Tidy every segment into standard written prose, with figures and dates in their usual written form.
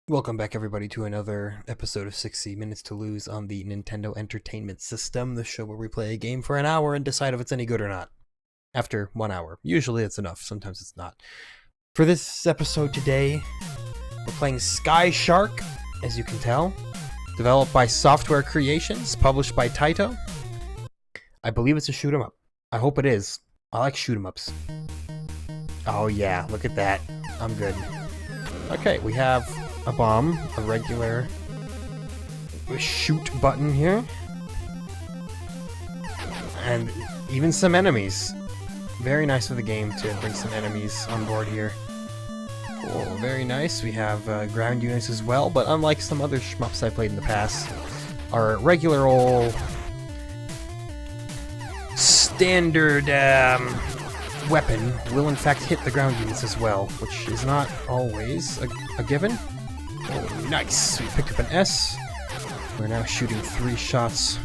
Welcome back, everybody, to another episode of 60 Minutes to Lose on the Nintendo Entertainment System, the show where we play a game for an hour and decide if it's any good or not. After 1 hour. Usually it's enough, sometimes it's not. For this episode today, we're playing Sky Shark, as you can tell. Developed by Software Creations, published by Taito. I believe it's a shoot 'em up. I hope it is. I like shoot 'em ups. Oh yeah, look at that. I'm good. Okay, we have a bomb, a regular shoot button here, and even some enemies. Very nice of the game to bring some enemies on board here. Oh, very nice. We have ground units as well, but unlike some other shmups I played in the past, our regular old standard weapon will in fact hit the ground units as well, which is not always a given. Oh, nice! We picked up an S. We're now shooting 3 shots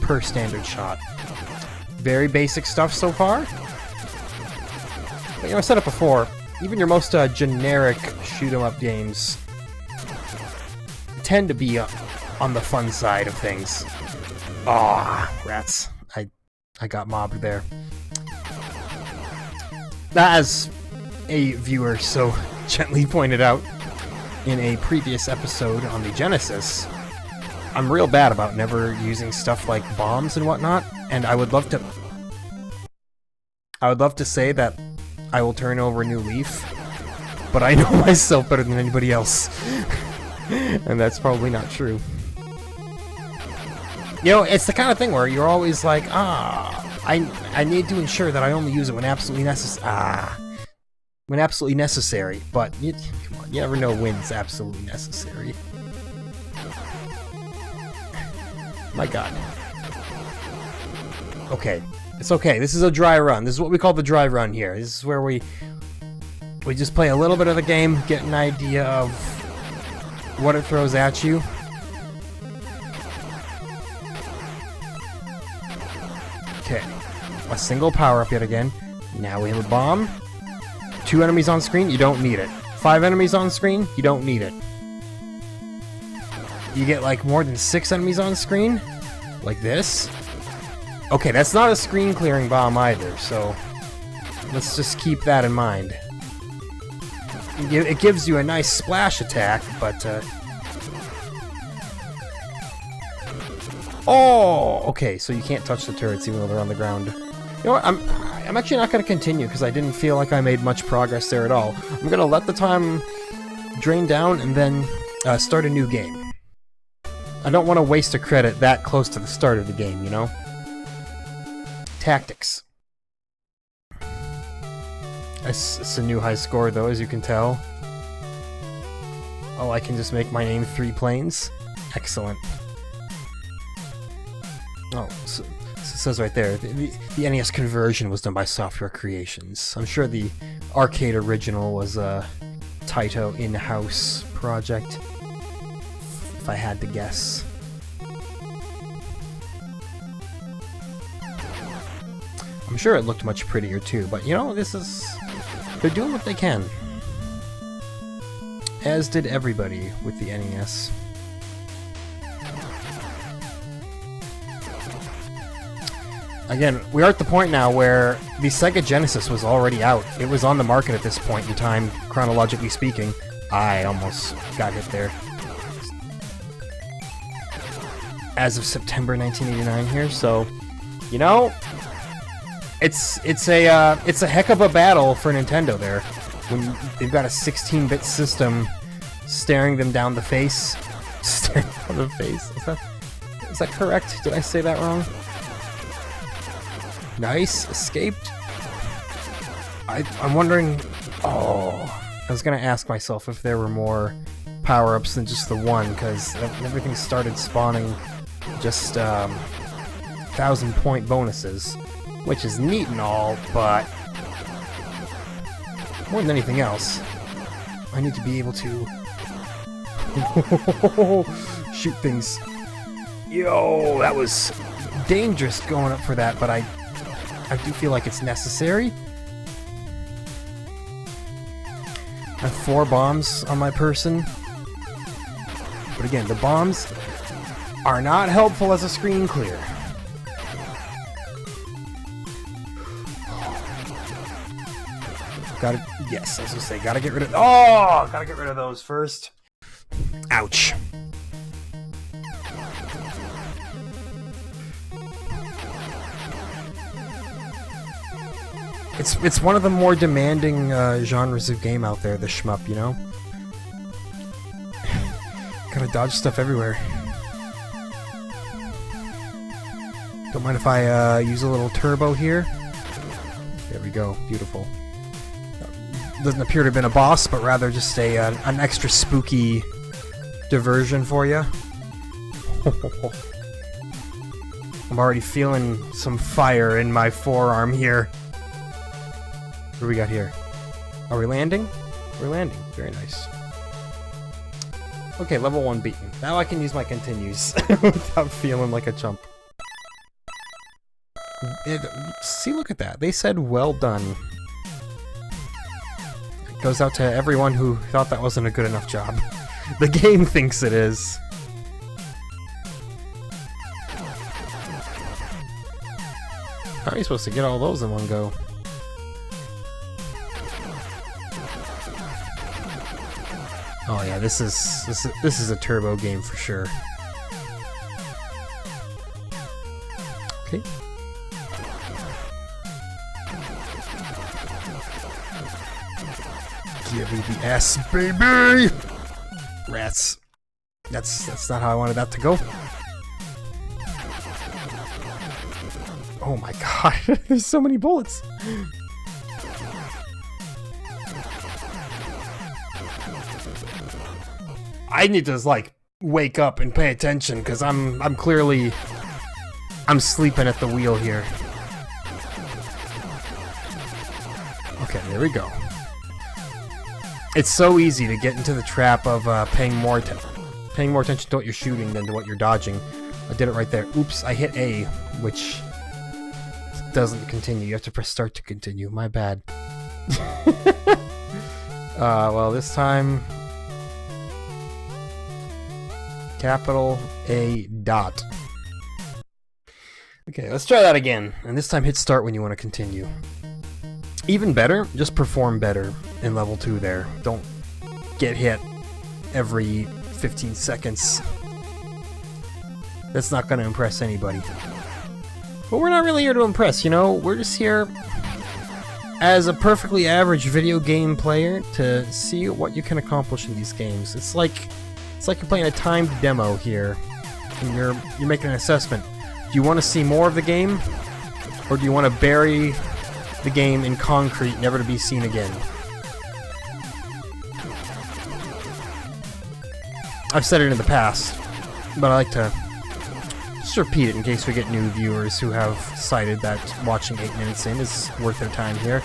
per standard shot. Very basic stuff so far. But, I said it before, even your most generic shoot-'em-up games tend to be on the fun side of things. Ah, rats. I got mobbed there. As a viewer so gently pointed out in a previous episode on the Genesis, I'm real bad about never using stuff like bombs and whatnot, and I would love to say that I will turn over a new leaf, but I know myself better than anybody else. And that's probably not true. It's the kind of thing where you're always like, I need to ensure that I only use it when absolutely necessary, but come on, you never know when it's absolutely necessary. My god. Okay, it's okay. This is a dry run. This is what we call the dry run here. This is where we just play a little bit of the game, get an idea of what it throws at you. Okay, a single power-up yet again. Now we have a bomb. 2 enemies on screen, you don't need it. 5 enemies on screen, you don't need it. You get like more than 6 enemies on screen, like this. Okay, that's not a screen clearing bomb either, so let's just keep that in mind. It gives you a nice splash attack, but oh, okay, so you can't touch the turrets even though they're on the ground. You know what, I'm actually not going to continue because I didn't feel like I made much progress there at all. I'm going to let the time drain down and then start a new game. I don't want to waste a credit that close to the start of the game, you know? Tactics. It's a new high score though, as you can tell. Oh, I can just make my name 3 planes? Excellent. Oh, so it says right there, the NES conversion was done by Software Creations. I'm sure the arcade original was a Taito in-house project, if I had to guess. I'm sure it looked much prettier too, but they're doing what they can. As did everybody with the NES. Again, we are at the point now where the Sega Genesis was already out. It was on the market at this point in time, chronologically speaking. I almost got hit there. As of September 1989 here, so, it's a heck of a battle for Nintendo there. When they've got a 16-bit system staring them down the face. Staring down the face? Is that correct? Did I say that wrong? Nice, escaped. I'm wondering... Oh, I was gonna ask myself if there were more power-ups than just the one, because everything started spawning just 1,000-point bonuses, which is neat and all, but more than anything else, I need to be able to shoot things. Yo, that was dangerous going up for that, but I do feel like it's necessary. I have 4 bombs on my person. But again, the bombs are not helpful as a screen clear. Yes, I was gonna say, gotta get rid of... Oh! Gotta get rid of those first. Ouch. It's one of the more demanding genres of game out there, the shmup, you know? Gotta dodge stuff everywhere. Don't mind if I use a little turbo here. There we go, beautiful. Doesn't appear to have been a boss, but rather just an extra spooky diversion for you. I'm already feeling some fire in my forearm here. What do we got here? Are we landing? We're landing. Very nice. Okay, level 1 beaten. Now I can use my continues without feeling like a chump. See, look at that. They said well done. It goes out to everyone who thought that wasn't a good enough job. The game thinks it is. How are you supposed to get all those in one go? Oh yeah, this is a turbo game for sure. Okay. Give me the S, baby! Rats. That's not how I wanted that to go. Oh my god, there's so many bullets. I need to like wake up and pay attention because I'm clearly sleeping at the wheel here. Okay, there we go. It's so easy to get into the trap of paying more attention to what you're shooting than to what you're dodging. I did it right there. Oops, I hit A, which doesn't continue. You have to press start to continue. My bad. Well, this time... Capital A dot. Okay, let's try that again. And this time hit start when you want to continue. Even better, just perform better in level 2 there. Don't get hit every 15 seconds. That's not going to impress anybody. But we're not really here to impress, you know? We're just here as a perfectly average video game player to see what you can accomplish in these games. It's like you're playing a timed demo here, and you're making an assessment. Do you want to see more of the game, or do you want to bury the game in concrete, never to be seen again? I've said it in the past, but I like to just repeat it in case we get new viewers who have decided that watching 8 minutes in is worth their time here.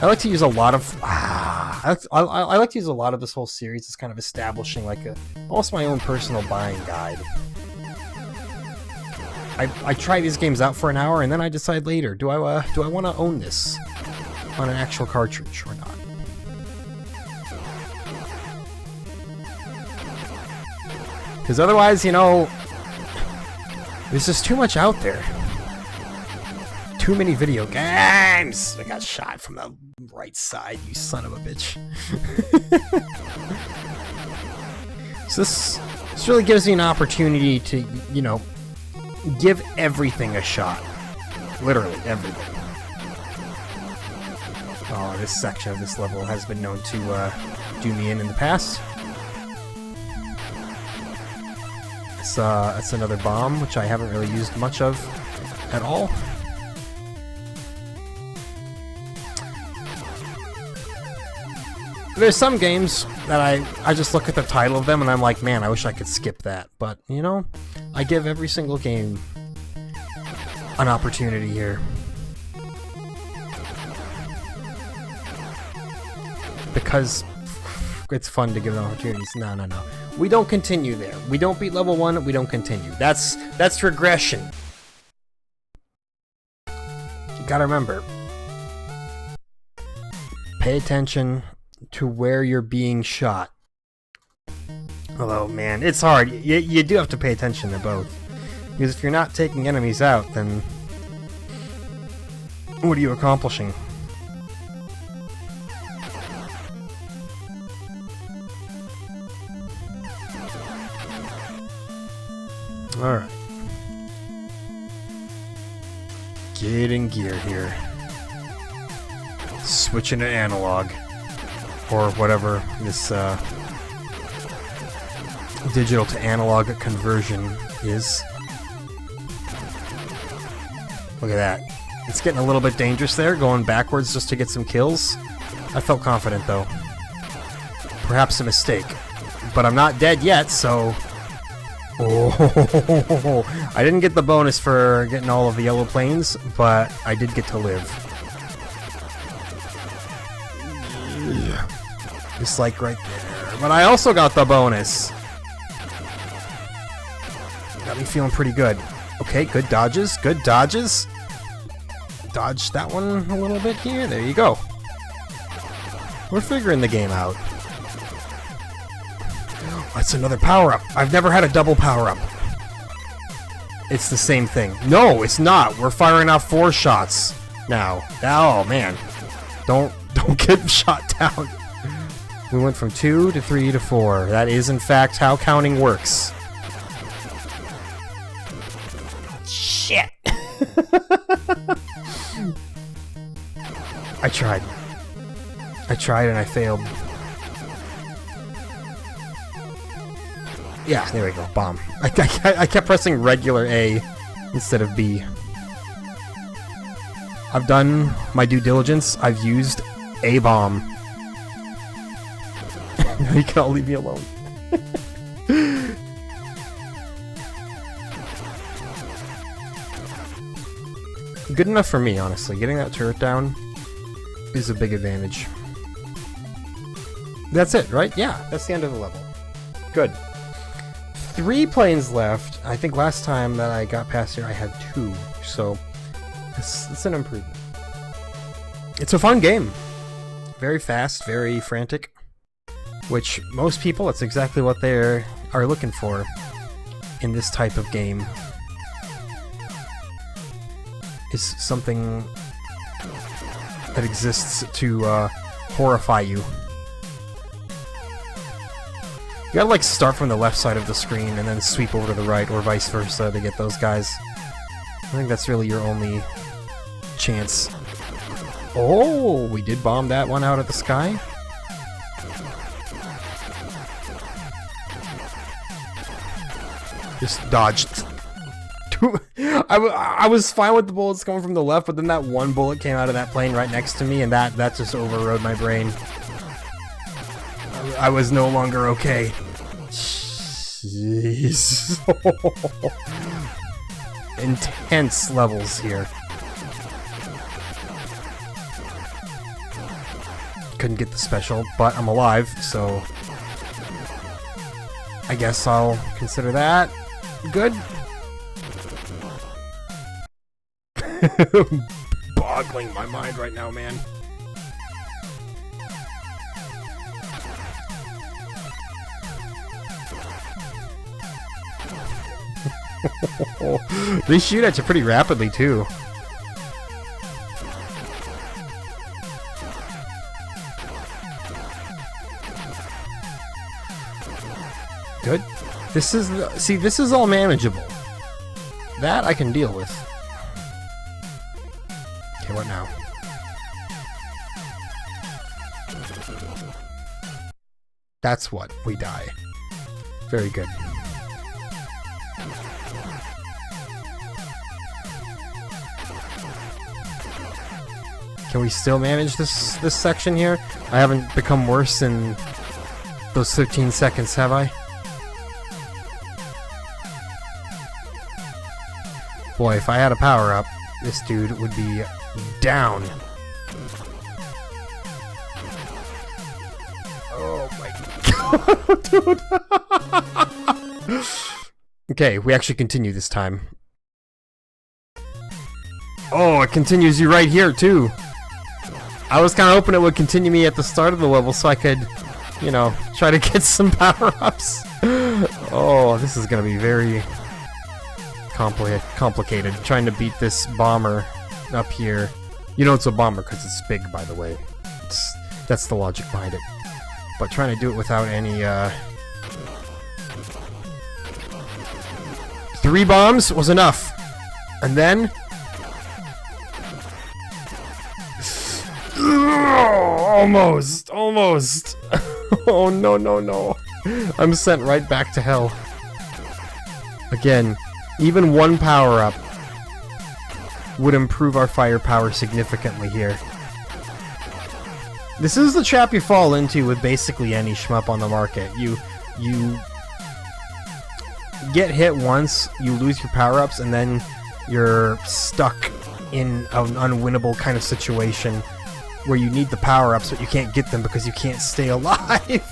I like to use a lot of I like to use a lot of this whole series as kind of establishing like almost my own personal buying guide. I try these games out for an hour and then I decide later, do I want to own this on an actual cartridge or not? Because otherwise, you know, there's just too much out there. Too many video games! I got shot from the right side, you son of a bitch. So this really gives me an opportunity to, you know, give everything a shot. Literally everything. Oh, this section of this level has been known to do me in the past. That's another bomb, which I haven't really used much of at all. There's some games that I just look at the title of them and I'm like, man, I wish I could skip that. But, you know, I give every single game an opportunity here. Because it's fun to give them opportunities. No. We don't continue there. We don't beat level 1, we don't continue. That's regression. You gotta remember. Pay attention to where you're being shot. Although, man, it's hard. You do have to pay attention to both. Because if you're not taking enemies out, then what are you accomplishing? Alright. Get in gear here. Switching to analog. Or whatever this digital to analog conversion is. Look at that. It's getting a little bit dangerous there, going backwards just to get some kills. I felt confident though. Perhaps a mistake. But I'm not dead yet, so... Oh, I didn't get the bonus for getting all of the yellow planes, but I did get to live. Yeah. Just like right there. But I also got the bonus. Got me feeling pretty good. Okay, good dodges, good dodges. Dodge that one a little bit here. There you go. We're figuring the game out. That's another power-up. I've never had a double power-up. It's the same thing. No, it's not. We're firing off 4 shots now. Oh, man. Don't get shot down. We went from 2 to 3 to 4. That is, in fact, how counting works. Shit. I tried. I tried and I failed. Yeah, there we go. Bomb. I kept pressing regular A instead of B. I've done my due diligence. I've used a bomb. Now you can all leave me alone. Good enough for me, honestly. Getting that turret down is a big advantage. That's it, right? Yeah, that's the end of the level. Good. 3 planes left. I think last time that I got past here I had 2, so it's an improvement. It's a fun game. Very fast, very frantic, which most people, that's exactly what they are looking for in this type of game. Is something that exists to horrify you. You gotta like start from the left side of the screen and then sweep over to the right, or vice versa, to get those guys. I think that's really your only chance. Oh, we did bomb that one out of the sky. Just dodged. I was fine with the bullets coming from the left, but then that one bullet came out of that plane right next to me, and that just overrode my brain. I was no longer okay. Jeez. Intense levels here. Couldn't get the special, but I'm alive, so I guess I'll consider that good. Boggling my mind right now, man. They shoot at you pretty rapidly, too. Good. This is all manageable. That I can deal with. Okay, what now? That's what. We die. Very good. Can we still manage this section here? I haven't become worse in those 15 seconds, have I? Boy, if I had a power-up, this dude would be down. Oh my god, dude. Okay, we actually continue this time. Oh, it continues you right here, too. I was kind of hoping it would continue me at the start of the level so I could, you know, try to get some power-ups. Oh, this is gonna be very complicated. Trying to beat this bomber up here. You know it's a bomber because it's big, by the way. That's the logic behind it. But trying to do it without any, 3 bombs was enough. And then... Almost! Almost! Oh, no, no, no. I'm sent right back to hell. Again, even one power-up would improve our firepower significantly here. This is the trap you fall into with basically any shmup on the market. You get hit once, you lose your power-ups, and then you're stuck in an unwinnable kind of situation where you need the power-ups, but you can't get them because you can't stay alive.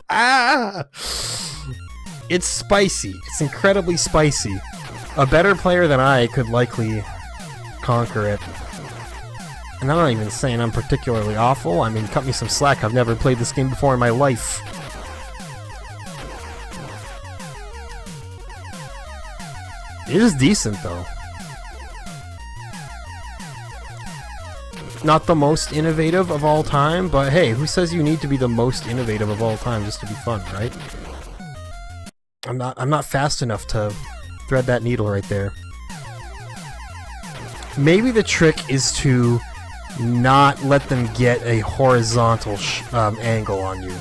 Ah! It's spicy. It's incredibly spicy. A better player than I could likely conquer it. And I'm not even saying I'm particularly awful. I mean, cut me some slack. I've never played this game before in my life. It is decent, though. Not the most innovative of all time, but hey, who says you need to be the most innovative of all time just to be fun, right? I'm not fast enough to thread that needle right there. Maybe the trick is to not let them get a horizontal angle on you.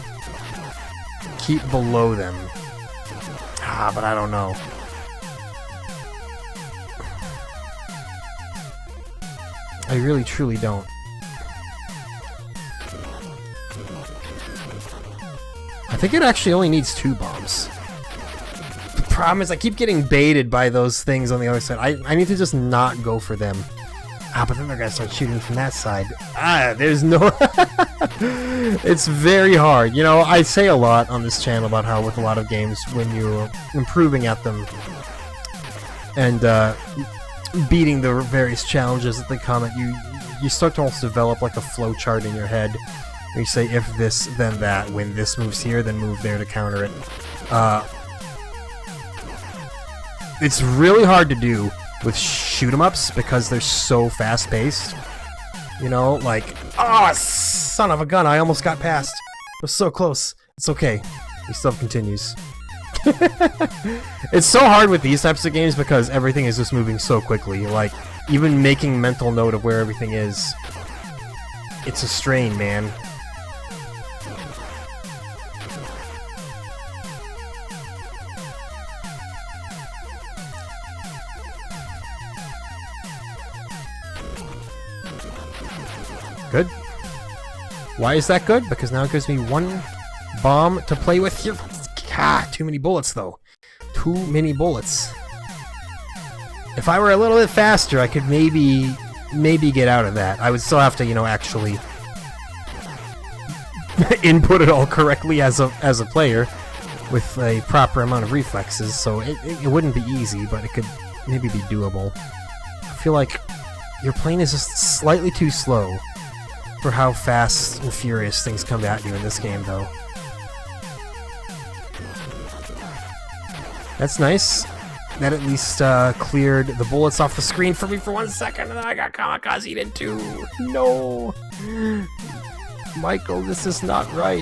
Keep below them. Ah, but I don't know. I really truly don't. I think it actually only needs 2 bombs. The problem is I keep getting baited by those things on the other side. I need to just not go for them. Ah, but then they're gonna start shooting from that side. Ah, there's no... It's very hard. You know, I say a lot on this channel about how with a lot of games, when you're improving at them and beating the various challenges that they come at, you start to almost develop like a flow chart in your head. Where you say, if this, then that. When this moves here, then move there to counter it. It's really hard to do with shoot-em-ups because they're so fast-paced. You know, like, oh, son of a gun, I almost got past. It was so close. It's okay. He still continues. It's so hard with these types of games because everything is just moving so quickly. Like, even making mental note of where everything is, it's a strain, man. Good. Why is that good? Because now it gives me 1 bomb to play with here. Ah, too many bullets, though. Too many bullets. If I were a little bit faster, I could maybe get out of that. I would still have to, you know, actually input it all correctly as a player with a proper amount of reflexes, so it wouldn't be easy, but it could maybe be doable. I feel like your plane is just slightly too slow for how fast and furious things come at you in this game, though. That's nice. That at least cleared the bullets off the screen for me for 1 second, and then I got kamikazed in too. No! Michael, this is not right.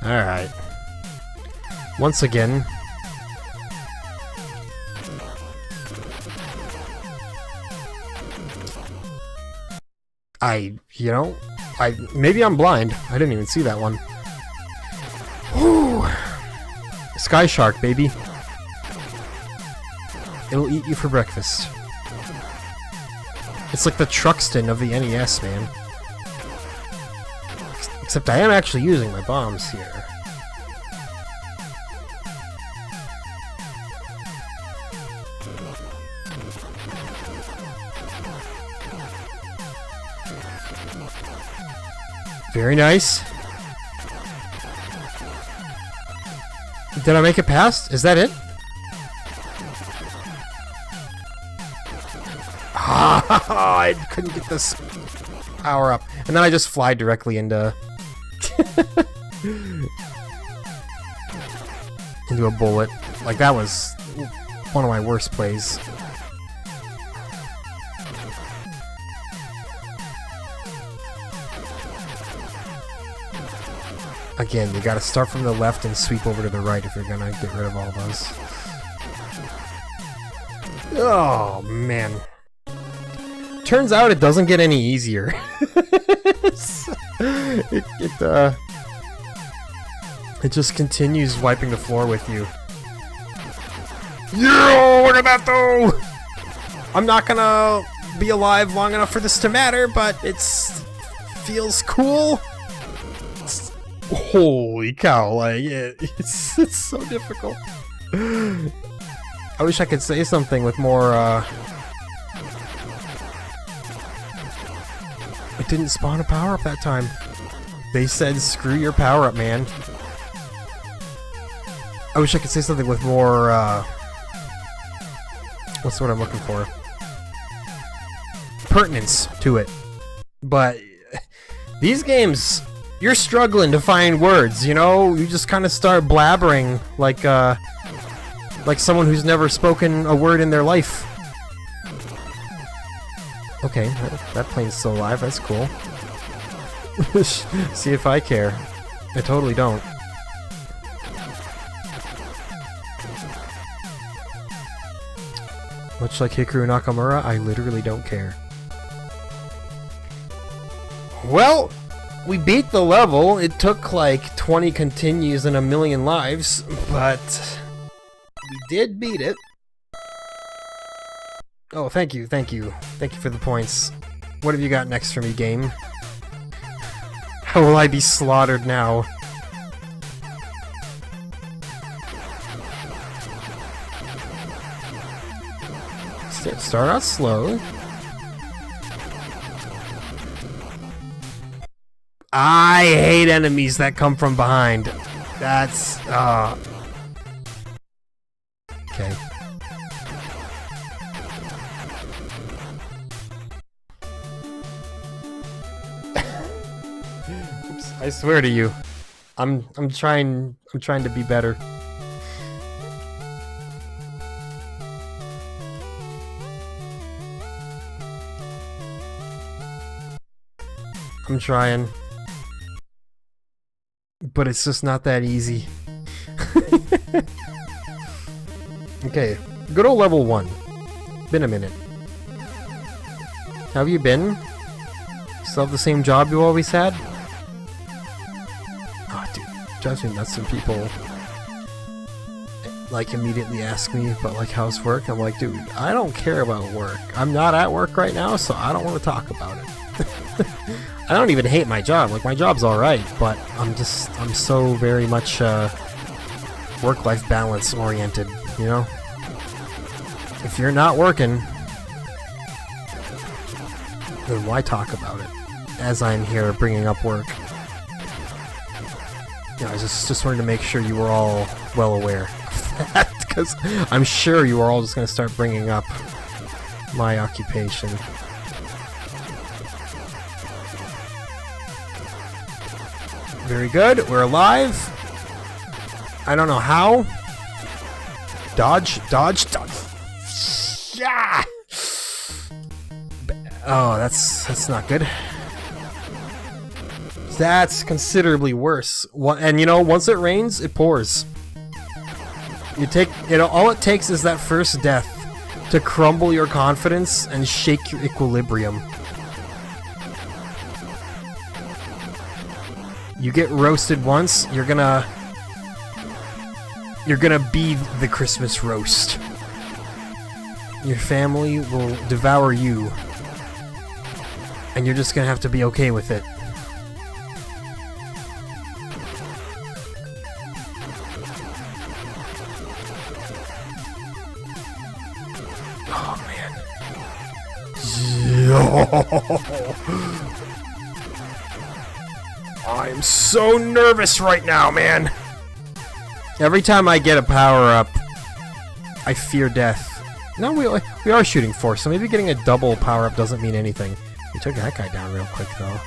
Alright. Once again... maybe I'm blind. I didn't even see that one. Whew. Sky Shark, baby. It'll eat you for breakfast. It's like the Truxton of the NES, man. Except I am actually using my bombs here. Very nice. Did I make it past? Is that it? I couldn't get this power up. And then I just fly directly into... into a bullet. Like, that was one of my worst plays. Again, you gotta start from the left and sweep over to the right if you're gonna get rid of all those. Oh, man. Turns out it doesn't get any easier. It just continues wiping the floor with you. Yo, look at that though! I'm not gonna be alive long enough for this to matter, but feels cool. Holy cow, like, it's so difficult. I wish I could say something with more, It didn't spawn a power-up that time. They said, screw your power-up, man. I wish I could say something with more, what's the word I'm looking for? Pertinence to it. But these games, you're struggling to find words, you know? You just kind of start blabbering like someone who's never spoken a word in their life. Okay, that plane's still alive, that's cool. See if I care. I totally don't. Much like Hikaru Nakamura, I literally don't care. Well, we beat the level. It took like 20 continues and a million lives, but we did beat it. Oh, thank you, thank you. Thank you for the points. What have you got next for me, game? How will I be slaughtered now? Start out slow. I hate enemies that come from behind. That's, okay. Oops, I swear to you. I'm trying to be better. I'm trying. But it's just not that easy. Okay, good old level 1. Been a minute. How have you been? Still have the same job you always had? Oh, dude, drives me nuts when people like immediately ask me about like how's work. I'm like, dude, I don't care about work. I'm not at work right now, so I don't want to talk about it. I don't even hate my job. Like, my job's alright, but I'm so very much work-life balance oriented, you know? If you're not working, then why talk about it? As I'm here bringing up work. You know, I just wanted to make sure you were all well aware of that, because I'm sure you are all just going to start bringing up my occupation. Very good, we're alive. I don't know how. Dodge, dodge, dodge. Yeah! Oh, that's not good. That's considerably worse. And you know, once it rains, it pours. All it takes is that first death to crumble your confidence and shake your equilibrium. You get roasted once, you're gonna be the Christmas roast. Your family will devour you, and you're just gonna have to be okay with it. Oh man. I'm so nervous right now, man. Every time I get a power-up, I fear death. No, we are shooting force, so maybe getting a double power-up doesn't mean anything. We took that guy down real quick, though.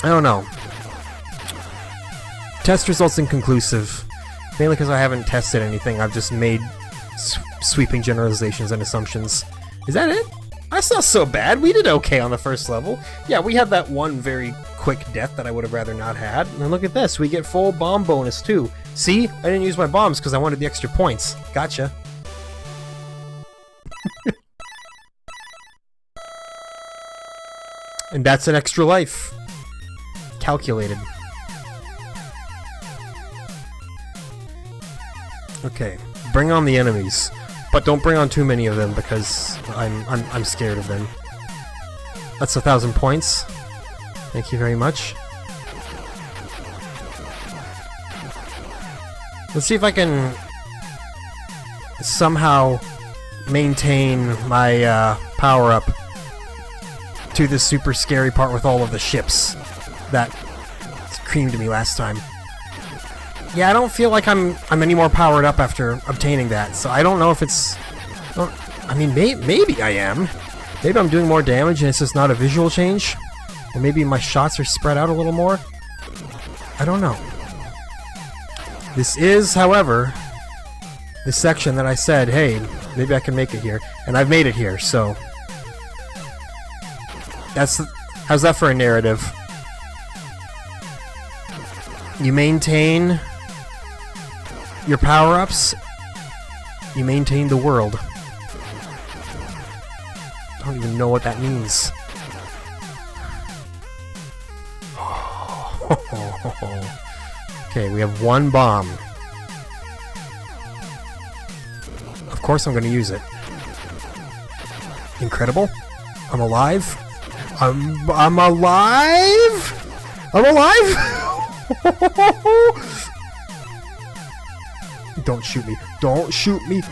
I don't know. Test results inconclusive. Mainly because I haven't tested anything. I've just made sweeping generalizations and assumptions. Is that it? That's not so bad. We did okay on the first level. Yeah, we had that one very quick death that I would have rather not had. And then look at this. We get full bomb bonus, too. See? I didn't use my bombs because I wanted the extra points. Gotcha. And that's an extra life. Calculated. Okay. Bring on the enemies. But don't bring on too many of them because I'm scared of them. That's 1,000 points. Thank you very much. Let's see if I can somehow maintain my power-up to this super scary part with all of the ships that creamed me last time. Yeah, I don't feel like I'm any more powered up after obtaining that, so I don't know if it's... Well, I mean, maybe I am. Maybe I'm doing more damage and it's just not a visual change. Or maybe my shots are spread out a little more. I don't know. This is, however, the section that I said, hey, maybe I can make it here. And I've made it here, so... How's that for a narrative? You maintain your power-ups, you maintain the world. I don't even know what that means. Okay, we have one bomb. Of course I'm going to use it. Incredible. I'm alive. I'm alive! I'm alive! Don't shoot me. Don't shoot me.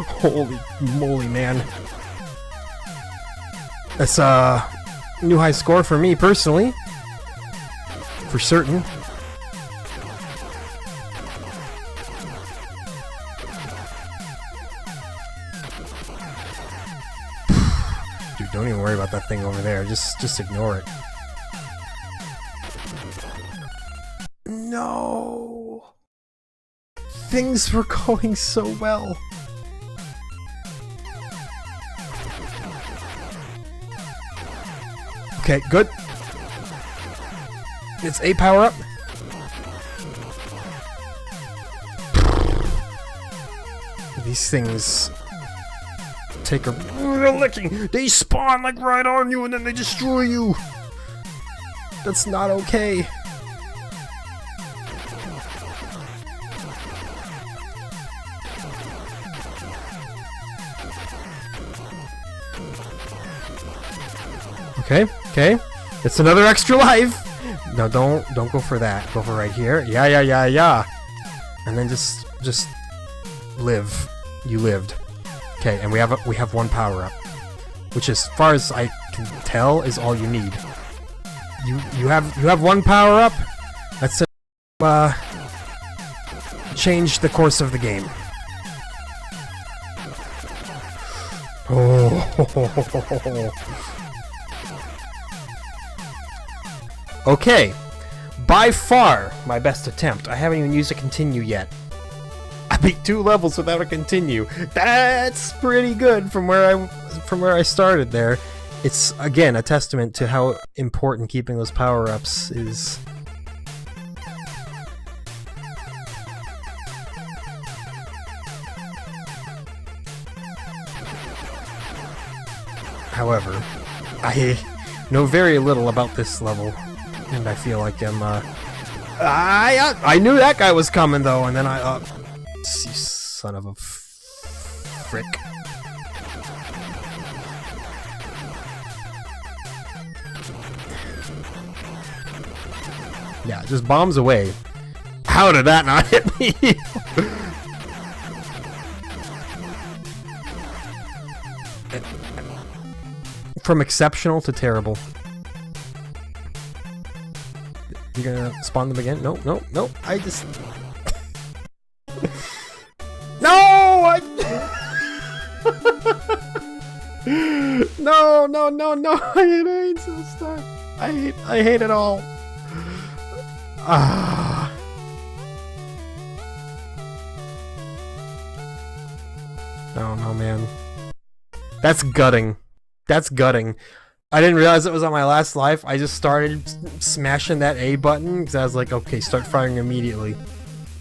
Holy moly, man. That's a new high score for me, personally. For certain. Dude, don't even worry about that thing over there. Just ignore it. No! Things were going so well. Okay, good. It's a power-up. These things take a real licking. They spawn like right on you and then they destroy you. That's not okay. Okay, okay. It's another extra life. No, don't go for that. Go for right here. Yeah. And then just live. You lived. Okay, and we have one power up, which, as far as I can tell, is all you need. You have one power up. That's change the course of the game. Oh. Okay, by far my best attempt. I haven't even used a continue yet. I beat 2 levels without a continue. That's pretty good from where I started there. It's again a testament to how important keeping those power-ups is. However, I know very little about this level. And I feel like I'm, I knew that guy was coming, though, and then you son of a frick. Yeah, just bombs away. How did that not hit me? From exceptional to terrible. You gonna spawn them again? Nope, nope, nope. I just... No! No, no, no, no! I hate so stuck. I hate it all. Ah. Oh no, man. That's gutting. That's gutting. I didn't realize it was on my last life. I just started smashing that A button because I was like, okay, start firing immediately.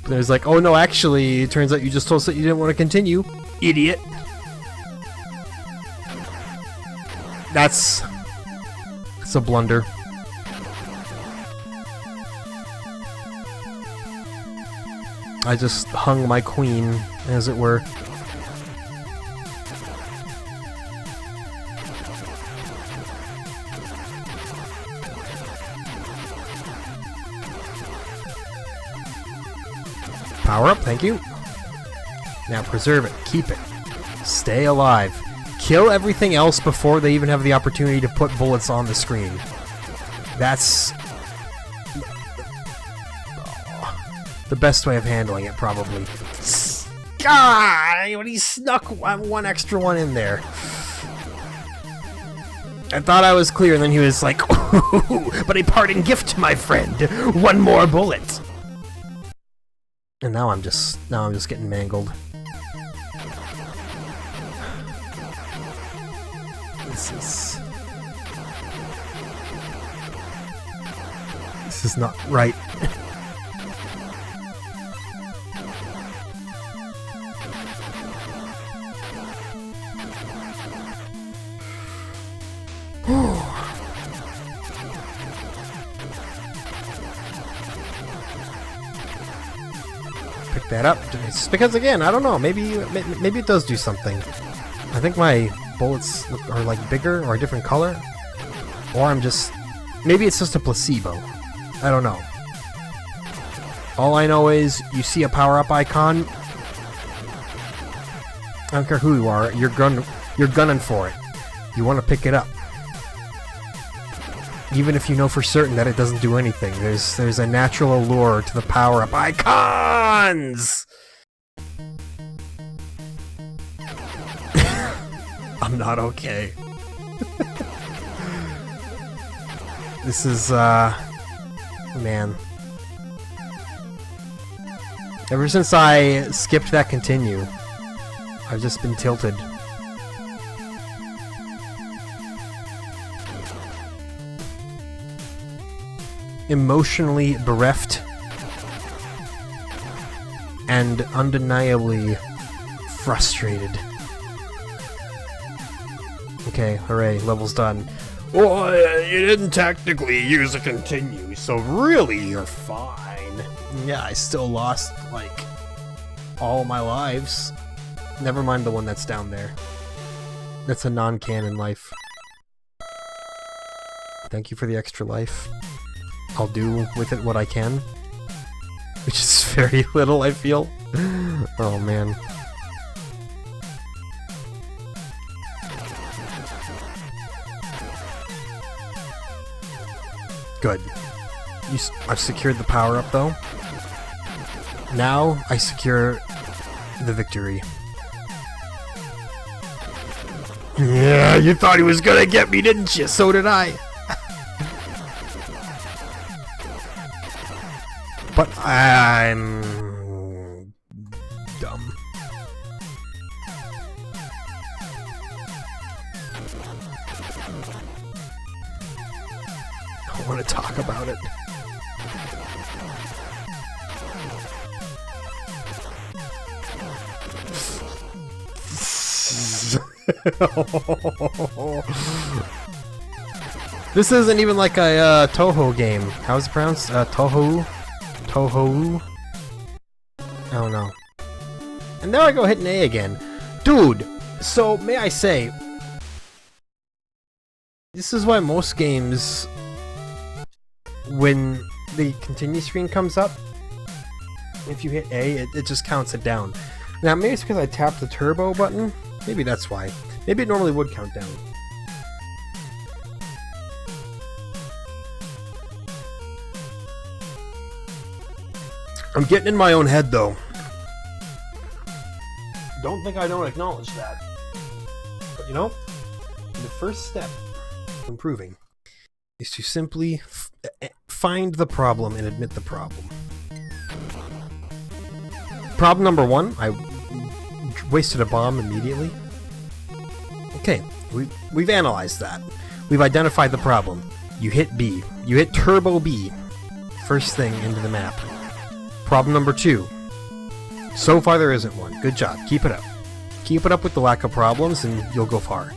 But it was like, oh no, actually, it turns out you just told us that you didn't want to continue. Idiot. That's a blunder. I just hung my queen, as it were. Power up, thank you. Now preserve it, keep it. Stay alive. Kill everything else before they even have the opportunity to put bullets on the screen. That's the best way of handling it, probably. God, he snuck one extra one in there. I thought I was clear, and then he was like, "Ooh, but a parting gift, my friend. One more bullet." And now I'm just getting mangled. This is not right. Pick that up. It's because, again, I don't know. Maybe it does do something. I think my bullets are like bigger or a different color, or I'm just... Maybe it's just a placebo. I don't know. All I know is you see a power-up icon. I don't care who you are. You're gunning for it. You want to pick it up, even if you know for certain that it doesn't do anything. There's a natural allure to the power-up icons. I'm not okay. This is, man. Ever since I skipped that continue, I've just been tilted. Emotionally bereft and undeniably frustrated. Okay, hooray, level's done. Well, you didn't technically use a continue, so really you're fine. Yeah, I still lost, like, all my lives. Never mind the one that's down there. That's a non-canon life. Thank you for the extra life. I'll do with it what I can. Which is very little, I feel. Oh, man. Good. I've secured the power-up, though. Now, I secure the victory. Yeah, you thought he was gonna get me, didn't you? So did I. But I'm... dumb. I don't want to talk about it. This isn't even like a Toho game. How's it pronounced? Toho? Toho? I don't know. And now I go hit an A again. Dude, so may I say, this is why most games, when the continue screen comes up, if you hit A, it just counts it down. Now maybe it's because I tapped the turbo button. Maybe that's why. Maybe it normally would count down. I'm getting in my own head, though. Don't think I don't acknowledge that. But you know, the first step to improving is to simply find the problem and admit the problem. Problem number one, I wasted a bomb immediately. Okay, we've analyzed that. We've identified the problem. You hit B. You hit Turbo B. First thing into the map. Problem number two. So far there isn't one. Good job. Keep it up. Keep it up with the lack of problems and you'll go far.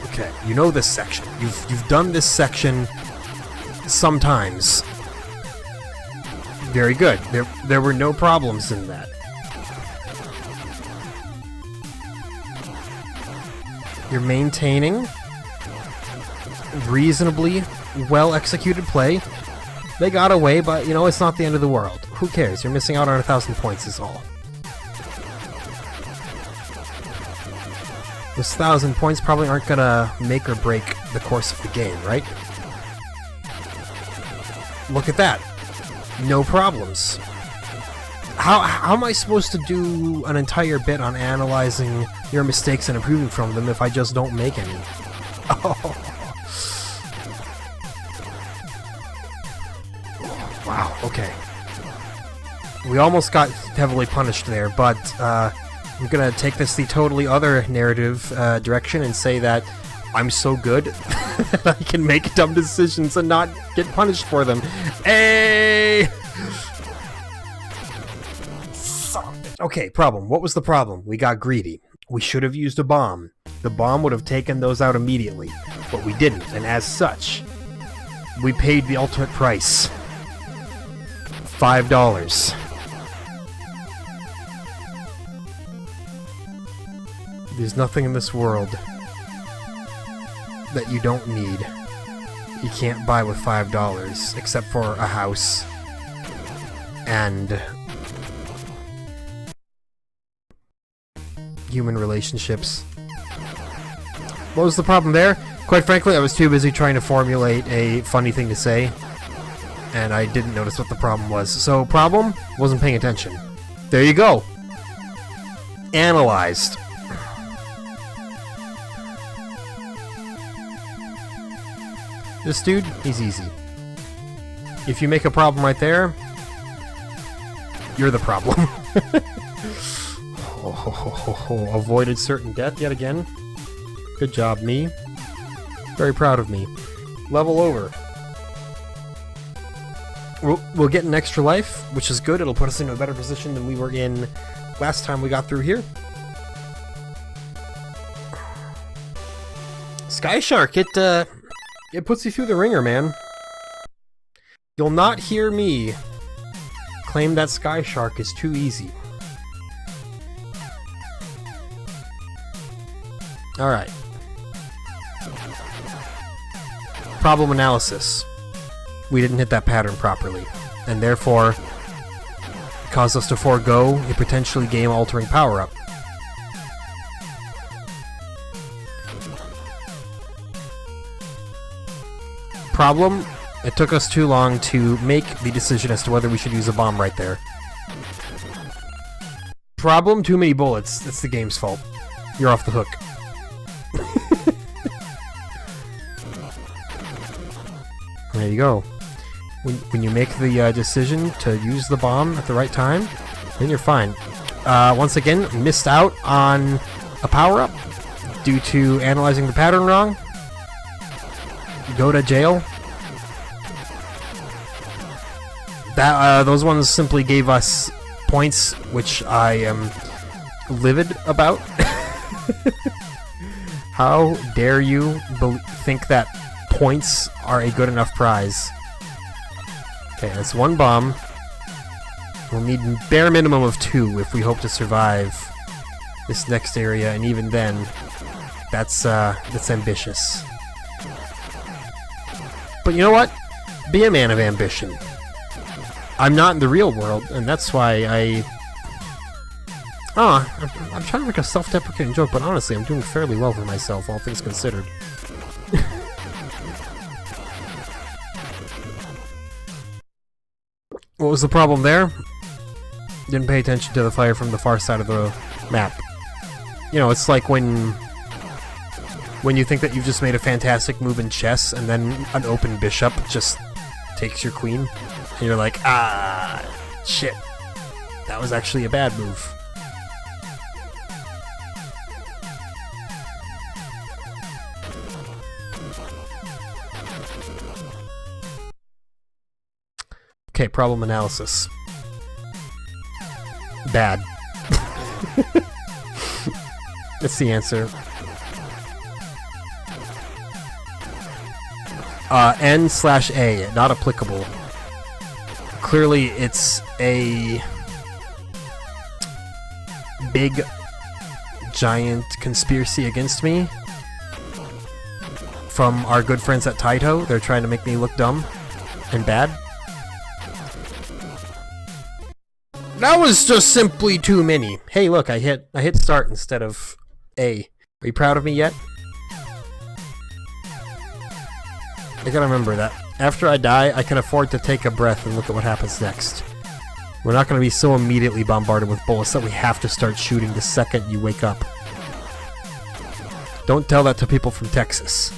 Okay, you know this section. You've done this section sometimes. Very good. There were no problems in that. You're maintaining reasonably well-executed play. They got away, but, you know, it's not the end of the world. Who cares? You're missing out on 1,000 points is all. Those 1,000 points probably aren't gonna make or break the course of the game, right? Look at that. No problems. How am I supposed to do an entire bit on analyzing your mistakes and improving from them if I just don't make any? Oh. Wow, okay. We almost got heavily punished there, but I'm gonna take this the totally other narrative direction and say that I'm so good that I can make dumb decisions and not get punished for them. Hey! Okay, problem. What was the problem? We got greedy. We should have used a bomb. The bomb would have taken those out immediately, but we didn't, and as such, we paid the ultimate price. $5. There's nothing in this world that you don't need. You can't buy with $5, except for a house and human relationships. What was the problem there? Quite frankly, I was too busy trying to formulate a funny thing to say, and I didn't notice what the problem was. So, problem? Wasn't paying attention. There you go. Analyzed. This dude, he's easy. If you make a problem right there, you're the problem. Avoided certain death yet again. Good job, me. Very proud of me. Level over. We'll get an extra life, which is good. It'll put us in a better position than we were in last time we got through here. Sky Shark, it puts you through the ringer, man. You'll not hear me claim that Sky Shark is too easy. Alright. Problem analysis. We didn't hit that pattern properly, and therefore caused us to forego a potentially game-altering power-up. Problem, it took us too long to make the decision as to whether we should use a bomb right there. Problem, too many bullets. It's the game's fault. You're off the hook. There you go. When you make the decision to use the bomb at the right time, then you're fine. Once again, missed out on a power-up due to analyzing the pattern wrong. Go to jail. Those ones simply gave us points, which I am livid about. How dare you think that points are a good enough prize? Okay, that's one bomb. We'll need bare minimum of 2 if we hope to survive this next area, and even then, that's ambitious. But you know what? Be a man of ambition. I'm not in the real world, and that's why I'm trying to make a self-deprecating joke, but honestly, I'm doing fairly well for myself, all things considered. What was the problem there? Didn't pay attention to the fire from the far side of the map. You know, it's like when you think that you've just made a fantastic move in chess and then an open bishop just takes your queen, and you're like, ah, shit. That was actually a bad move. Okay, problem analysis. Bad. That's the answer. N/A, not applicable. Clearly, it's a big, giant conspiracy against me from our good friends at Taito. They're trying to make me look dumb and bad. That was just simply too many. Hey, look, I hit start instead of A. Are you proud of me yet? I gotta remember that after I die, I can afford to take a breath and look at what happens next. We're not gonna be so immediately bombarded with bullets that we have to start shooting the second you wake up. Don't tell that to people from Texas.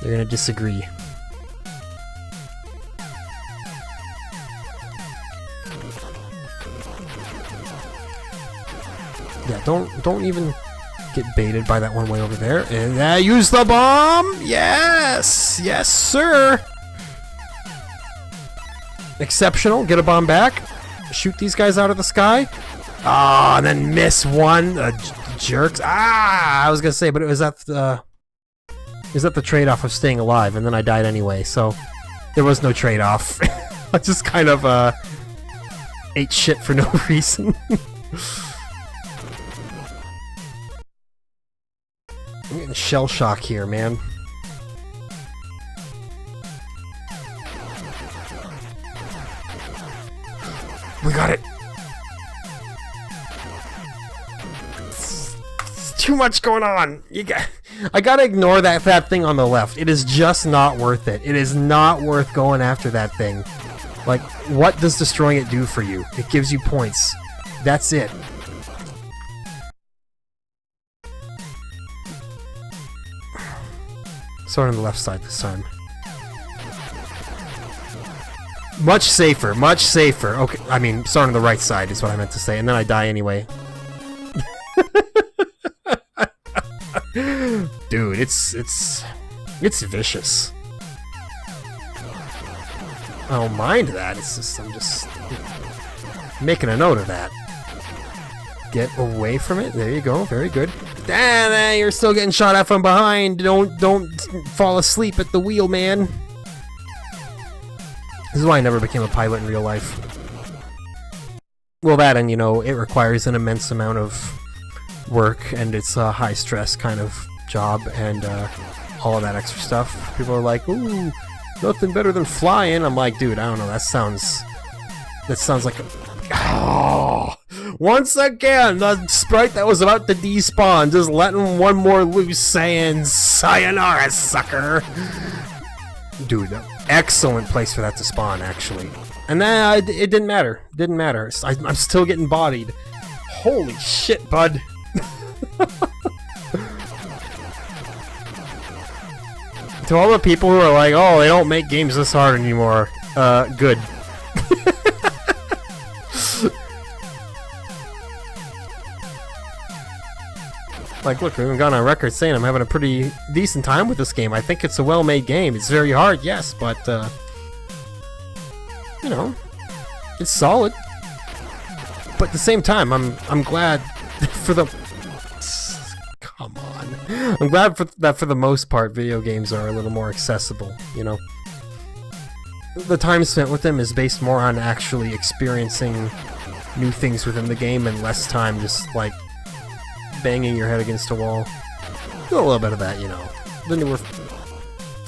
They're gonna disagree. Yeah, don't even get baited by that one way over there. And use the bomb! Yes! Yes, sir! Exceptional. Get a bomb back. Shoot these guys out of the sky. Ah, and then miss one. Jerks. Ah! I was gonna say, but it was at the trade-off of staying alive, and then I died anyway, so there was no trade-off. I just kind of ate shit for no reason. I'm getting shell shock here, man. We got it. It's too much going on. I gotta ignore that thing on the left. It is just not worth it. It is not worth going after that thing. Like, what does destroying it do for you? It gives you points. That's it. Sword on the left side this time. Much safer, much safer. Okay, I mean, sword on the right side is what I meant to say, and then I die anyway. Dude, it's vicious. I don't mind that. It's just I'm just making a note of that. Get away from it. There you go. Very good. Ah, you're still getting shot at from behind. Don't fall asleep at the wheel, man. This is why I never became a pilot in real life. Well, that and, you know, it requires an immense amount of work, and it's a high-stress kind of job, and all of that extra stuff. People are like, ooh, nothing better than flying. I'm like, dude, I don't know. That sounds like a... Oh, once again, the sprite that was about to despawn, just letting one more loose, saying, sayonara, sucker. Dude, excellent place for that to spawn, actually. And then it didn't matter. Didn't matter. I'm still getting bodied. Holy shit, bud. To all the people who are like, oh, they don't make games this hard anymore. Good. Like, look, we've gone on record saying I'm having a pretty decent time with this game. I think it's a well-made game. It's very hard, yes, but, you know, it's solid. But at the same time, I'm glad for the... Come on. I'm glad that for the most part, video games are a little more accessible, you know. The time spent with them is based more on actually experiencing new things within the game and less time just, like, banging your head against a wall. Do a little bit of that, you know. The newer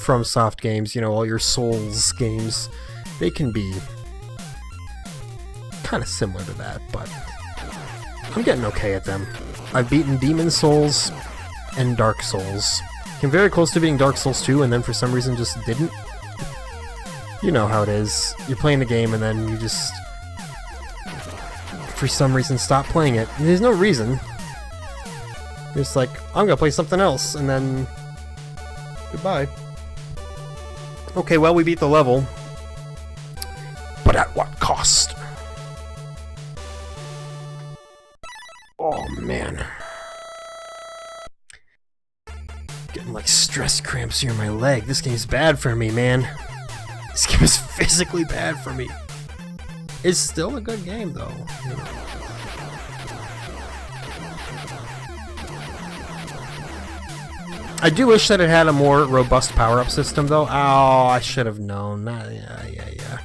FromSoft games, you know, all your Souls games, they can be kind of similar to that, but I'm getting okay at them. I've beaten Demon Souls and Dark Souls. Came very close to beating Dark Souls 2, and then for some reason just didn't. You know how it is. You're playing the game and then you just, for some reason, stop playing it. There's no reason. You're just like, I'm gonna play something else, and then goodbye. Okay, well, we beat the level. But at what cost? Oh, man. Getting like stress cramps here in my leg. This game's bad for me, man. This game is physically bad for me. It's still a good game, though. You know. I do wish that it had a more robust power-up system, though. Oh, I should have known. Yeah.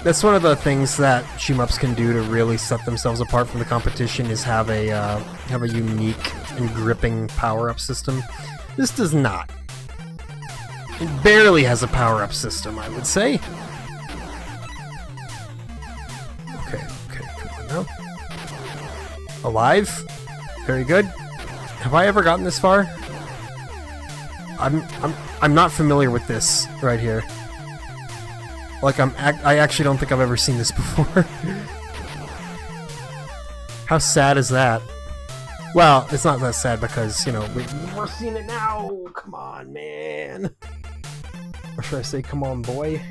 That's one of the things that shoot-'em-ups can do to really set themselves apart from the competition, is have a unique and gripping power-up system. This does not. It barely has a power-up system, I would say. Okay, come on now. Alive? Very good. Have I ever gotten this far? I'm not familiar with this right here. Like I actually don't think I've ever seen this before. How sad is that? Well, it's not that sad because, you know, we're seeing it now. Come on, man. Or should I say, come on, boy?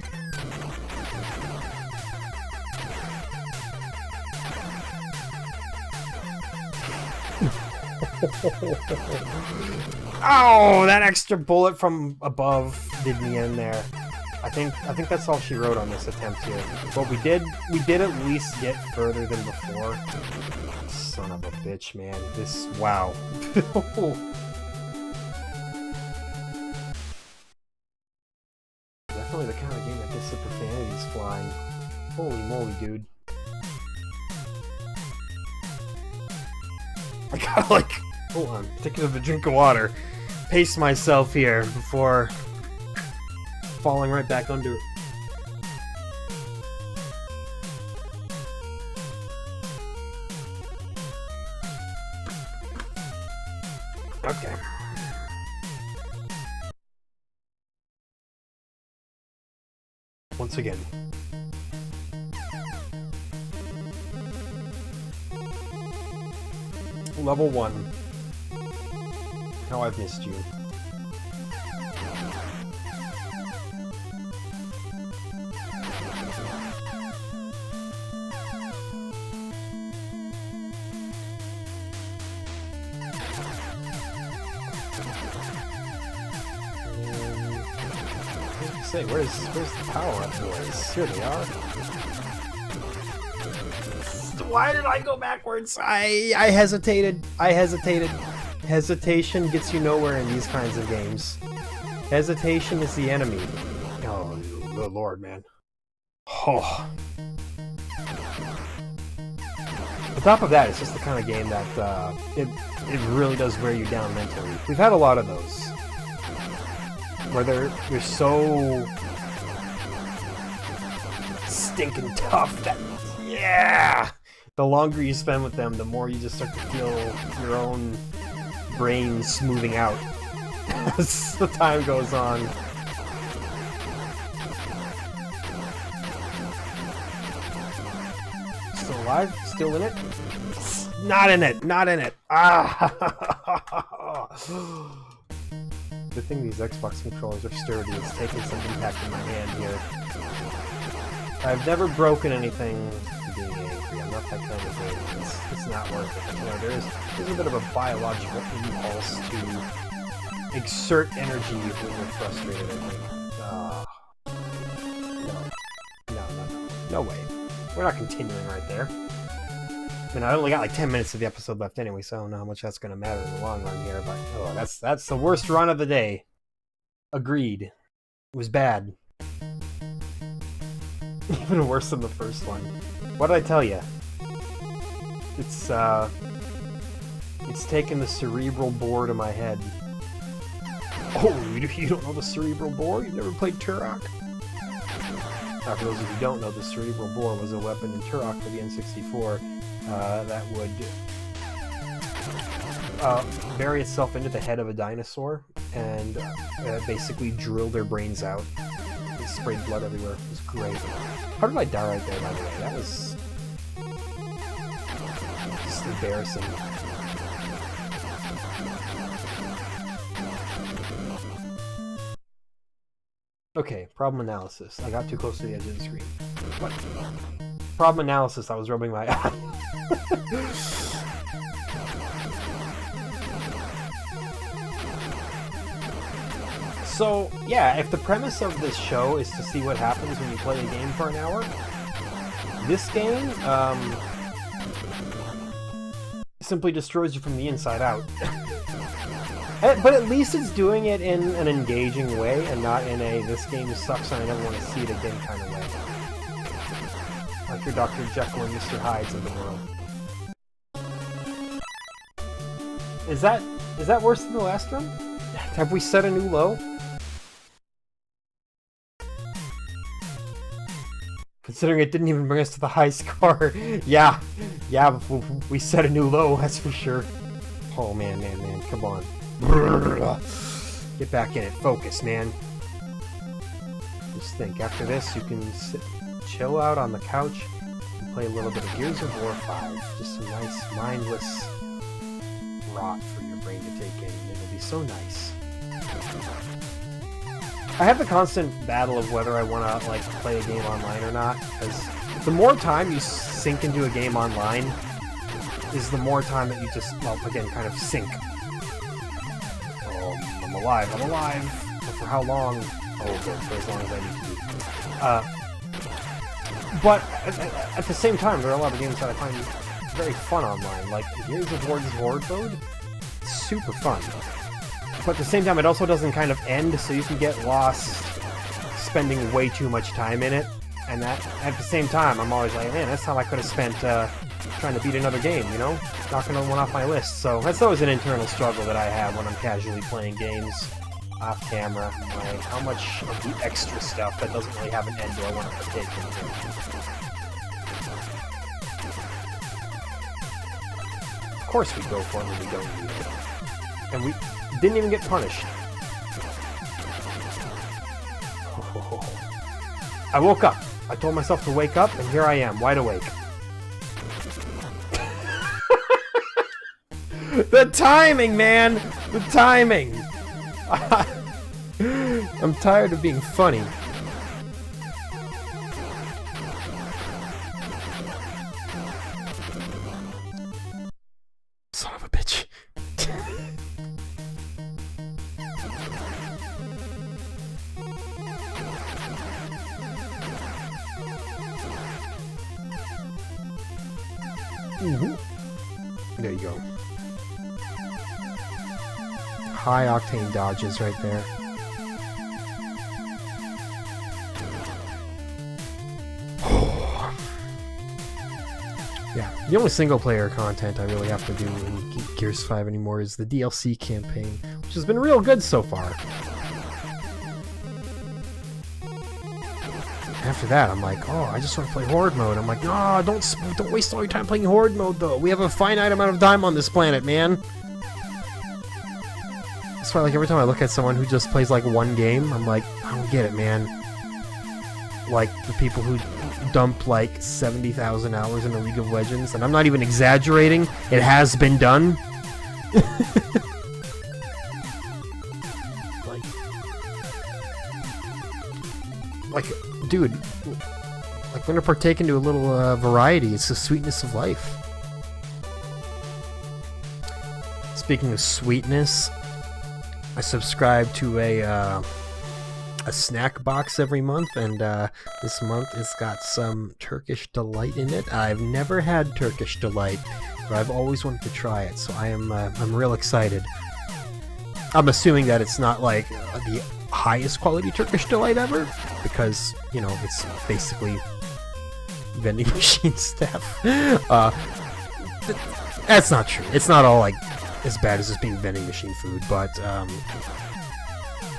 Oh, that extra bullet from above did me in there. I think that's all she wrote on this attempt here. But we did at least get further than before. Son of a bitch, man. This, wow. Definitely the kind of game that gets the profanities flying. Holy moly, dude. I gotta, like, hold on, taking a drink of water. Pace myself here before falling right back under. Okay. Once again. Level 1. How I've missed you. Say, where's the power-up boys? Here they are. Why did I go backwards? I hesitated. Hesitation gets you nowhere in these kinds of games. Hesitation is the enemy. Oh, good lord, man. Oh. On top of that, it's just the kind of game that it really does wear you down mentally. We've had a lot of those. Where they're so stinking tough that, yeah! The longer you spend with them, the more you just start to feel your own brain smoothing out as the time goes on. Still alive? Still in it? Not in it! Not in it! Ah! Good thing these Xbox controllers are sturdy. It's taking some impact in my hand here. I've never broken anything being angry. I'm not that kind of game. It's not worth it. You know, there's a bit of a biological impulse to exert energy when you're frustrated, I think. No way. We're not continuing right there. I mean, I only got like 10 minutes of the episode left anyway, so I don't know how much that's going to matter in the long run here, but oh, that's the worst run of the day. Agreed. It was bad. Even worse than the first one. What did I tell you? It's taken the cerebral bore to my head. Oh, you don't know the cerebral bore? You've never played Turok? Now, for those of you who don't know, the cerebral bore was a weapon in Turok for the N64 that would bury itself into the head of a dinosaur and basically drill their brains out. He sprayed blood everywhere. It was great. How did I die right there, by the way? That was just embarrassing. Okay, problem analysis. I got too close to the edge of the screen. What? Problem analysis, I was rubbing my eye. So, yeah, if the premise of this show is to see what happens when you play a game for an hour, this game, simply destroys you from the inside out. But at least it's doing it in an engaging way and not in a this game sucks and I never want to see it again kind of way. Like your Dr. Jekyll and Mr. Hydes of the world. Is that worse than the last one? Have we set a new low? Considering it didn't even bring us to the high score. Yeah, we set a new low, that's for sure. Oh man, come on. Get back in it. Focus, man. Just think, after this, you can chill out on the couch and play a little bit of Gears of War 5. Just some nice, mindless rot for your brain to take in. It'll be so nice. I have the constant battle of whether I want to like play a game online or not, because the more time you sink into a game online is the more time that you just, well, again, kind of sink. I'm alive. But for how long? Oh, good, for as long as I need to be. But at the same time, there are a lot of games that I find very fun online, like Gears of War's Horde mode. Super fun. But at the same time, it also doesn't kind of end, so you can get lost spending way too much time in it. And that, at the same time, I'm always like, man, that's time I could have spent trying to beat another game, you know? Knocking one off my list. So that's always an internal struggle that I have when I'm casually playing games off camera. Like, how much of the extra stuff that doesn't really have an end do I want to partake in? Of course we go for it when we don't need it. And we didn't even get punished. I woke up. I told myself to wake up, and here I am, wide awake. The timing, man! The timing! I'm tired of being funny. Son of a bitch. There you go. High octane dodges right there. Yeah, the only single player content I really have to do in Gears 5 anymore is the DLC campaign, which has been real good so far. After that, I'm like, oh, I just want to play Horde mode. I'm like, no, don't waste all your time playing Horde mode, though. We have a finite amount of time on this planet, man. That's why, like, every time I look at someone who just plays, like, one game, I'm like, I don't get it, man. Like, the people who dump, like, 70,000 hours into League of Legends, and I'm not even exaggerating, it has been done. like, dude, like, when to partake into a little variety, it's the sweetness of life. Speaking of sweetness, I subscribe to a snack box every month, and this month it's got some Turkish Delight in it. I've never had Turkish Delight, but I've always wanted to try it, so I'm real excited. I'm assuming that it's not like the highest quality Turkish Delight ever, because, you know, it's basically vending machine stuff. That's not true. It's not all like as bad as just being vending machine food, but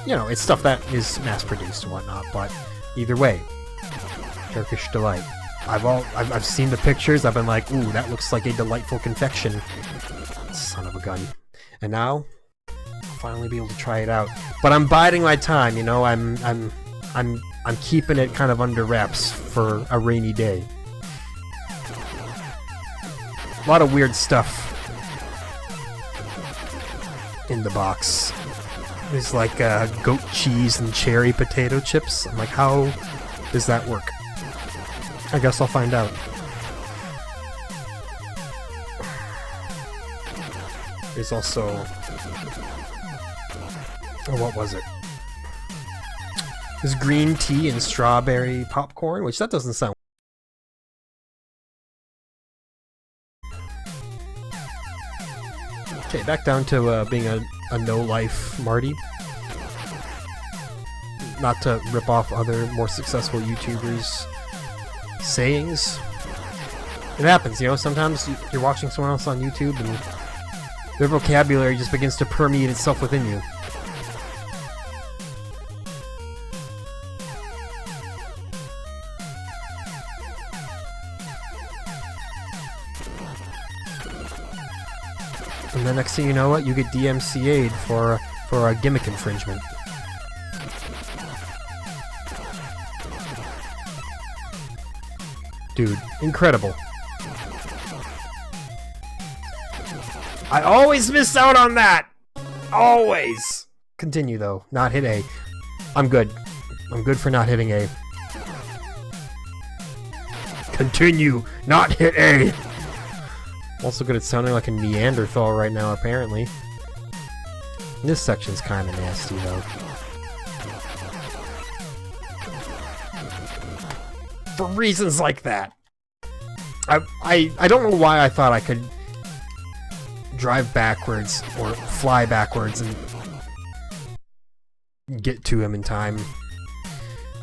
you know, it's stuff that is mass-produced and whatnot. But either way, Turkish Delight. I've seen the pictures. I've been like, ooh, that looks like a delightful confection. Son of a gun. And now I'll finally be able to try it out. But I'm biding my time. You know, I'm I'm keeping it kind of under wraps for a rainy day. A lot of weird stuff in the box. There's like goat cheese and cherry potato chips. I'm like, how does that work? I guess I'll find out. There's also... oh, what was it? There's green tea and strawberry popcorn, which that doesn't sound... okay, back down to being a no-life Marty. Not to rip off other more successful YouTubers' sayings. It happens, you know, sometimes you're watching someone else on YouTube and their vocabulary just begins to permeate itself within you. And the next thing you know, what you get DMCA'd for a gimmick infringement. Dude, incredible. I always miss out on that! Always! Continue though, not hit A. I'm good. I'm good for not hitting A. Continue, not hit A! Also good at sounding like a Neanderthal right now, apparently. This section's kinda nasty though. For reasons like that. I don't know why I thought I could drive backwards or fly backwards and get to him in time.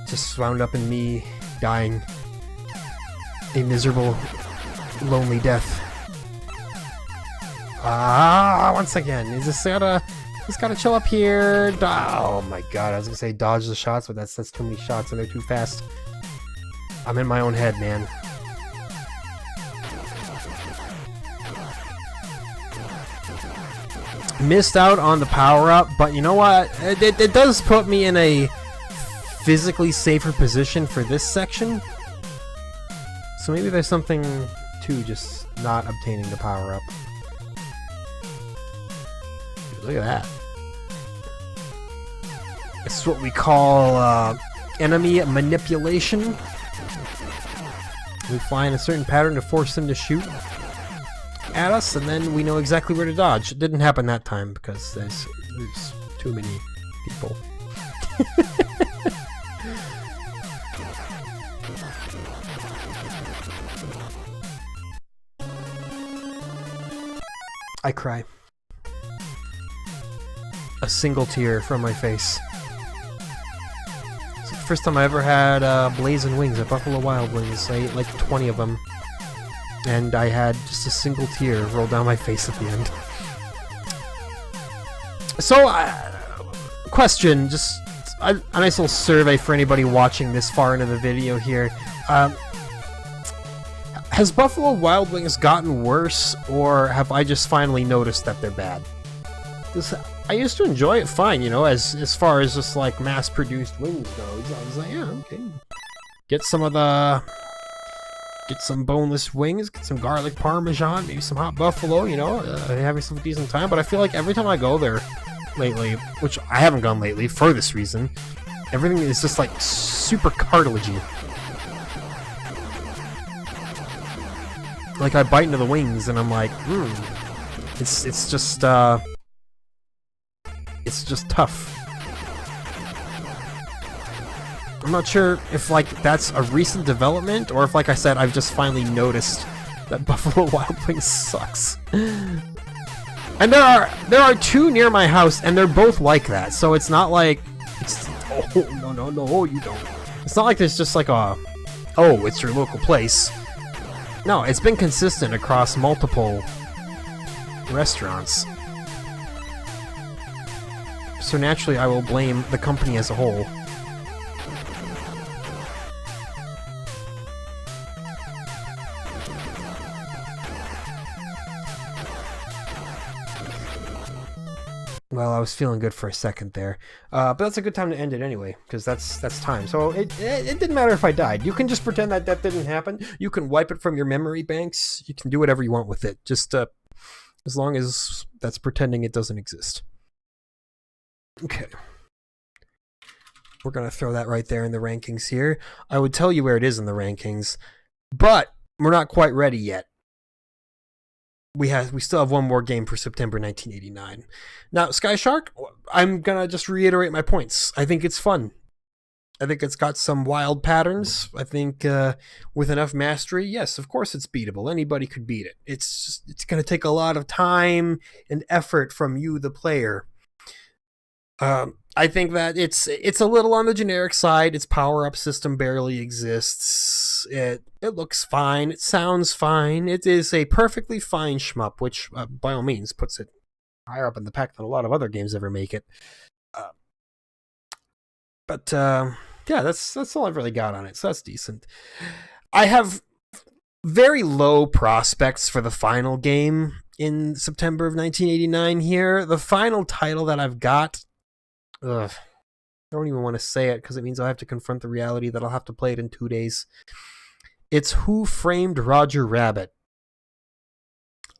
Just wound up in me dying a miserable, lonely death. Once again, is this gotta chill up here? Oh my god, I was gonna say dodge the shots, but that's too many shots and they're too fast. I'm in my own head, man. Missed out on the power-up, but you know what? It does put me in a physically safer position for this section. So maybe there's something to just not obtaining the power-up. Look at that. This is what we call enemy manipulation. We fly in a certain pattern to force them to shoot at us, and then we know exactly where to dodge. It didn't happen that time because there's too many people. I cry. A single tear from my face. It's the first time I ever had blazing wings at Buffalo Wild Wings. I ate like 20 of them. And I had just a single tear roll down my face at the end. So, question, just a nice little survey for anybody watching this far into the video here. Has Buffalo Wild Wings gotten worse, or have I just finally noticed that they're bad? Because I used to enjoy it fine, you know, as far as just like mass-produced wings goes. I was like, yeah, okay. Get some boneless wings, get some garlic parmesan, maybe some hot buffalo, you know, having some decent time. But I feel like every time I go there lately, which I haven't gone lately for this reason, everything is just like super cartilagey. Like I bite into the wings and I'm like, it's just tough. I'm not sure if like that's a recent development or if, like I said, I've just finally noticed that Buffalo Wild Wings sucks. And there are two near my house, and they're both like that. So it's not like no, you don't. It's not like there's just like it's your local place. No, it's been consistent across multiple restaurants. So naturally, I will blame the company as a whole. Well, Well, I was feeling good for a second there, but that's a good time to end it anyway, because that's time. So it didn't matter if I died. You can just pretend that didn't happen. You can wipe it from your memory banks. You can do whatever you want with it. Just as long as that's pretending it doesn't exist. Okay. We're gonna throw that right there in the rankings here. I would tell you where it is in the rankings, but we're not quite ready yet. We still have one more game for September 1989. Now, Sky Shark, I'm gonna just reiterate my points. I think it's fun. I think it's got some wild patterns. I think with enough mastery, yes, of course it's beatable. Anybody could beat it. It's gonna take a lot of time and effort from you, the player. I think that it's a little on the generic side. Its power-up system barely exists. It looks fine. It sounds fine. It is a perfectly fine shmup, which by all means puts it higher up in the pack than a lot of other games ever make it. But yeah, that's all I've really got on it, so that's decent. I have very low prospects for the final game in September of 1989 here. The final title that I've got, I don't even want to say it because it means I'll have to confront the reality that I'll have to play it in 2 days. It's Who Framed Roger Rabbit.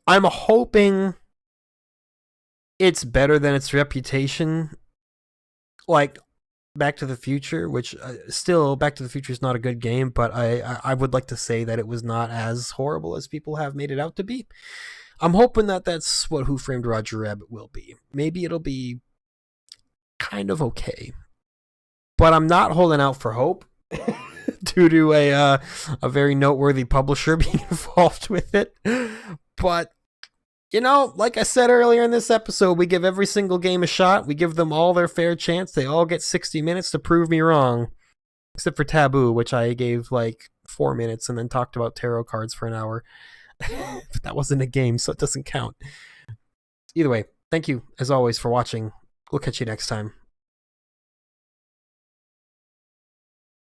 I'm hoping it's better than its reputation. Like Back to the Future, which still Back to the Future is not a good game, but I would like to say that it was not as horrible as people have made it out to be. I'm hoping that that's what Who Framed Roger Rabbit will be. Maybe it'll be kind of okay, but I'm not holding out for hope due to a very noteworthy publisher being involved with it. But you know, like I said earlier in this episode, we give every single game a shot. We give them all their fair chance. They all get 60 minutes to prove me wrong, except for Taboo, which I gave like 4 minutes and then talked about tarot cards for an hour. But that wasn't a game, so it doesn't count. Either way, thank you as always for watching. We'll catch you next time.